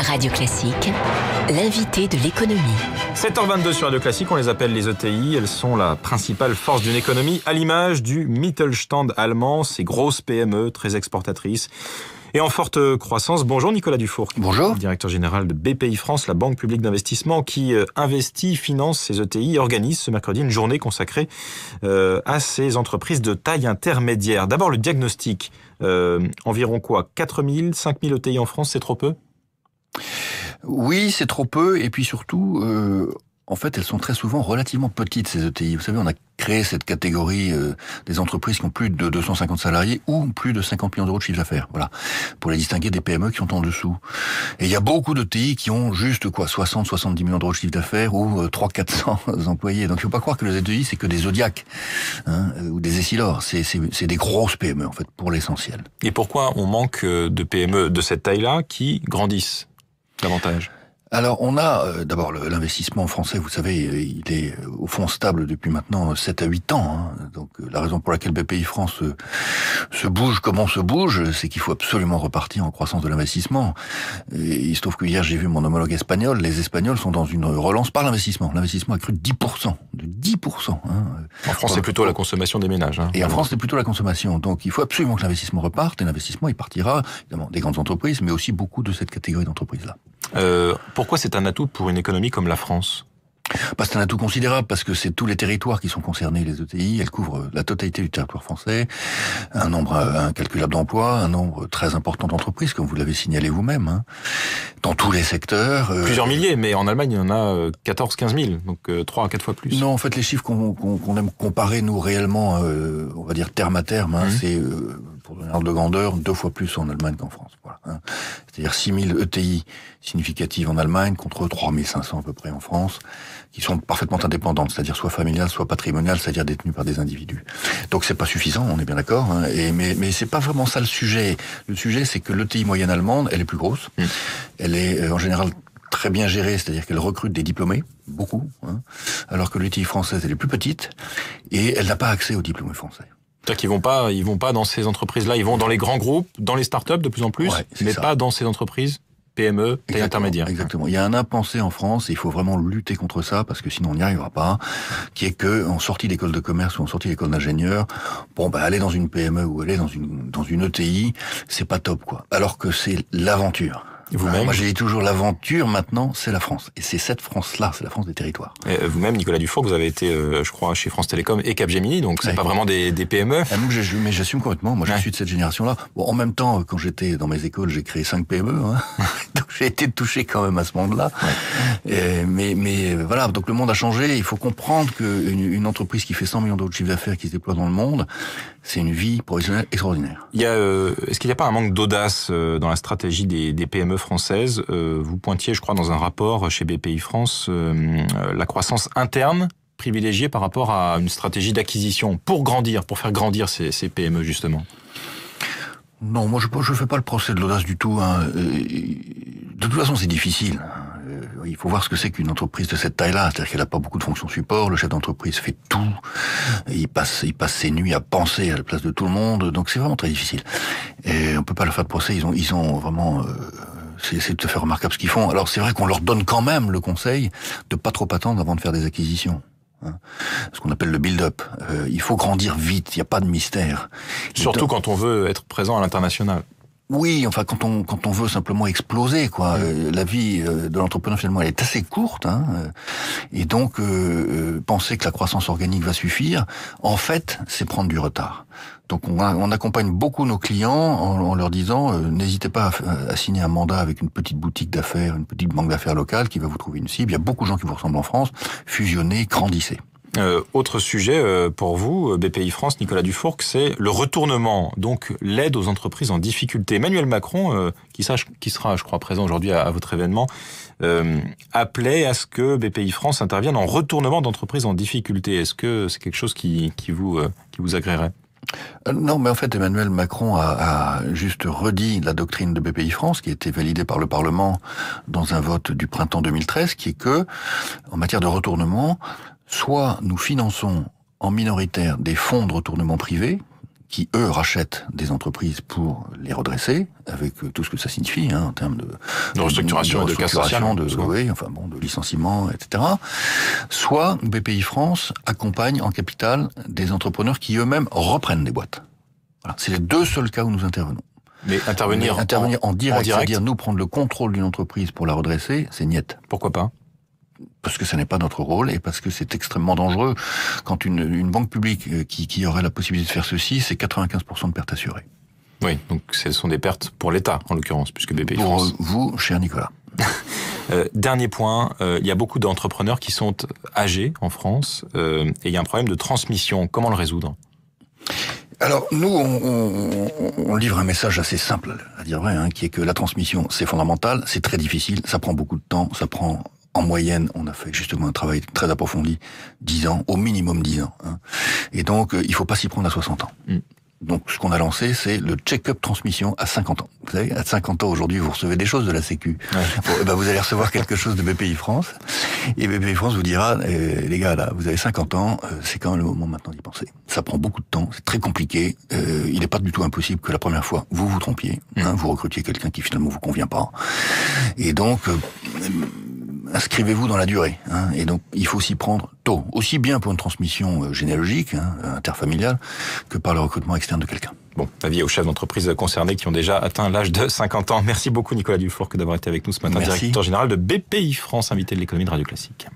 Radio Classique, l'invité de l'économie. 7h22 sur Radio Classique, on les appelle les ETI. Elles sont la principale force d'une économie à l'image du Mittelstand allemand, ces grosses PME très exportatrices et en forte croissance. Bonjour Nicolas Dufour. Bonjour. Directeur général de BPI France, la banque publique d'investissement qui investit, finance ces ETI et organise ce mercredi une journée consacrée à ces entreprises de taille intermédiaire. D'abord le diagnostic, environ quoi, 4 000, 5 000 ETI en France, c'est trop peu ? Oui, c'est trop peu, et puis surtout, en fait, elles sont très souvent relativement petites, ces ETI. Vous savez, on a créé cette catégorie des entreprises qui ont plus de 250 salariés ou plus de 50 millions d'euros de chiffre d'affaires, voilà, pour les distinguer des PME qui sont en dessous. Et il y a beaucoup d'ETI qui ont juste 60-70 millions d'euros de chiffre d'affaires ou 300-400 employés. Donc il ne faut pas croire que les ETI, c'est que des Zodiac ou des Essilor. C'est des grosses PME, en fait, pour l'essentiel. Et pourquoi on manque de PME de cette taille-là qui grandissent davantage ? Alors, on a d'abord l'investissement français, vous savez, il est au fond stable depuis maintenant 7 à 8 ans. Donc, la raison pour laquelle BPI France se bouge comme on se bouge, c'est qu'il faut absolument repartir en croissance de l'investissement. Et il se trouve que hier, j'ai vu mon homologue espagnol. Les Espagnols sont dans une relance par l'investissement. L'investissement a cru de 10%. De 10%. En France, c'est plutôt la consommation des ménages. Et en France, c'est plutôt la consommation. Donc, il faut absolument que l'investissement reparte. Et l'investissement, il partira, évidemment, des grandes entreprises, mais aussi beaucoup de cette catégorie d'entreprises-là. Pourquoi c'est un atout pour une économie comme la France ? C'est un atout considérable parce que c'est tous les territoires qui sont concernés, les ETI. Elles couvrent la totalité du territoire français, un nombre incalculable d'emplois, un nombre très important d'entreprises, comme vous l'avez signalé vous-même, dans tous les secteurs. Plusieurs milliers, mais en Allemagne, il y en a 14-15 000, donc 3 à 4 fois plus. Non, en fait, les chiffres qu'on aime comparer, nous, réellement, on va dire terme à terme, c'est, pour donner un ordre de grandeur, 2 fois plus en Allemagne qu'en France. Voilà, C'est-à-dire 6 000 ETI significatives en Allemagne contre 3 500 à peu près en France, qui sont parfaitement indépendantes, c'est-à-dire soit familiales, soit patrimoniales, c'est-à-dire détenues par des individus. Donc c'est pas suffisant, on est bien d'accord, mais c'est pas vraiment ça le sujet. Le sujet, c'est que l'ETI moyenne allemande, elle est plus grosse, elle est en général très bien gérée, c'est-à-dire qu'elle recrute des diplômés, beaucoup, alors que l'ETI française, elle est plus petite, et elle n'a pas accès aux diplômés français. C'est-à-dire qu'ils vont pas dans ces entreprises-là, ils vont dans les grands groupes, dans les startups de plus en plus, mais pas dans ces entreprises PME, taille intermédiaire. Exactement. Il y a un impensé en France, et il faut vraiment lutter contre ça, parce que sinon on n'y arrivera pas, qui est que, en sortie d'école de commerce ou en sortie d'école d'ingénieur, aller dans une PME ou aller dans une ETI, c'est pas top, quoi. Alors que c'est l'aventure. Vous-même, moi, j'ai dit toujours, l'aventure, maintenant, c'est la France. Et c'est cette France-là, c'est la France des territoires. Et vous-même, Nicolas Dufour, vous avez été, je crois, chez France Télécom et Capgemini, donc c'est pas vraiment des PME. Mais j'assume complètement. Moi, je suis de cette génération-là. Bon, en même temps, quand j'étais dans mes écoles, j'ai créé 5 PME, donc j'ai été touché quand même à ce monde-là. Mais voilà, donc le monde a changé. Il faut comprendre qu'une entreprise qui fait 100 millions d'euros de chiffre d'affaires, qui se déploie dans le monde, c'est une vie professionnelle extraordinaire. Est-ce qu'il n'y a pas un manque d'audace dans la stratégie des PME françaises ? Vous pointiez, je crois, dans un rapport chez BPI France, la croissance interne privilégiée par rapport à une stratégie d'acquisition pour faire grandir ces PME, justement. Non, moi je fais pas le procès de l'audace du tout. De toute façon, c'est difficile. Il faut voir ce que c'est qu'une entreprise de cette taille-là. C'est-à-dire qu'elle n'a pas beaucoup de fonctions support. Le chef d'entreprise fait tout. Il passe ses nuits à penser à la place de tout le monde. Donc c'est vraiment très difficile. Et on peut pas leur faire de procès. Ils ont vraiment... c'est tout à fait remarquable ce qu'ils font. Alors c'est vrai qu'on leur donne quand même le conseil de pas trop attendre avant de faire des acquisitions. Ce qu'on appelle le build-up. Il faut grandir vite, il n'y a pas de mystère. Surtout quand on veut être présent à l'international. Oui, enfin quand on veut simplement exploser, quoi. La vie de l'entrepreneur finalement elle est assez courte, et donc penser que la croissance organique va suffire, en fait, c'est prendre du retard. Donc on accompagne beaucoup nos clients en leur disant n'hésitez pas à signer un mandat avec une petite boutique d'affaires, une petite banque d'affaires locale qui va vous trouver une cible. Il y a beaucoup de gens qui vous ressemblent en France. Fusionnez, grandissez. Autre sujet pour vous, BPI France, Nicolas Dufour, c'est le retournement, donc l'aide aux entreprises en difficulté. Emmanuel Macron, qui sera, je crois, présent aujourd'hui à votre événement, appelait à ce que BPI France intervienne en retournement d'entreprises en difficulté. Est-ce que c'est quelque chose qui vous agréerait ? Non, mais en fait, Emmanuel Macron a juste redit la doctrine de BPI France, qui a été validée par le Parlement dans un vote du printemps 2013, qui est que, en matière de retournement, soit nous finançons en minoritaire des fonds de retournement privés, qui, eux, rachètent des entreprises pour les redresser, avec tout ce que ça signifie, en termes de restructuration et de casse sociale, de licenciement, etc. Soit BPI France accompagne en capital des entrepreneurs qui eux-mêmes reprennent des boîtes. Voilà. C'est les deux seuls cas où nous intervenons. Mais intervenir en direct, c'est-à-dire nous prendre le contrôle d'une entreprise pour la redresser, c'est niet. Pourquoi pas? Parce que ce n'est pas notre rôle et parce que c'est extrêmement dangereux. Quand une banque publique qui aurait la possibilité de faire ceci, c'est 95% de pertes assurées. Oui, donc ce sont des pertes pour l'État, en l'occurrence, puisque BPI pour France... vous, cher Nicolas. Dernier point, il y a beaucoup d'entrepreneurs qui sont âgés en France et il y a un problème de transmission. Comment le résoudre? Alors, nous, on livre un message assez simple, à dire vrai, qui est que la transmission, c'est fondamental, c'est très difficile, ça prend beaucoup de temps, ça prend... En moyenne, on a fait justement un travail très approfondi, 10 ans, au minimum 10 ans. Et donc, il faut pas s'y prendre à 60 ans. Donc, ce qu'on a lancé, c'est le check-up transmission à 50 ans. Vous savez, à 50 ans, aujourd'hui, vous recevez des choses de la Sécu. Ouais. Bon, vous allez recevoir quelque chose de BPI France. Et BPI France vous dira, les gars, là, vous avez 50 ans, c'est quand même le moment maintenant d'y penser. Ça prend beaucoup de temps, c'est très compliqué. Il n'est pas du tout impossible que la première fois, vous vous trompiez. Vous recrutiez quelqu'un qui finalement vous convient pas. Et donc... inscrivez-vous dans la durée. Et donc, il faut s'y prendre tôt. Aussi bien pour une transmission généalogique, interfamiliale, que par le recrutement externe de quelqu'un. Bon, avis aux chefs d'entreprise concernés qui ont déjà atteint l'âge de 50 ans. Merci beaucoup Nicolas Dufourcq d'avoir été avec nous ce matin, directeur général de BPI France, invité de l'économie de Radio Classique.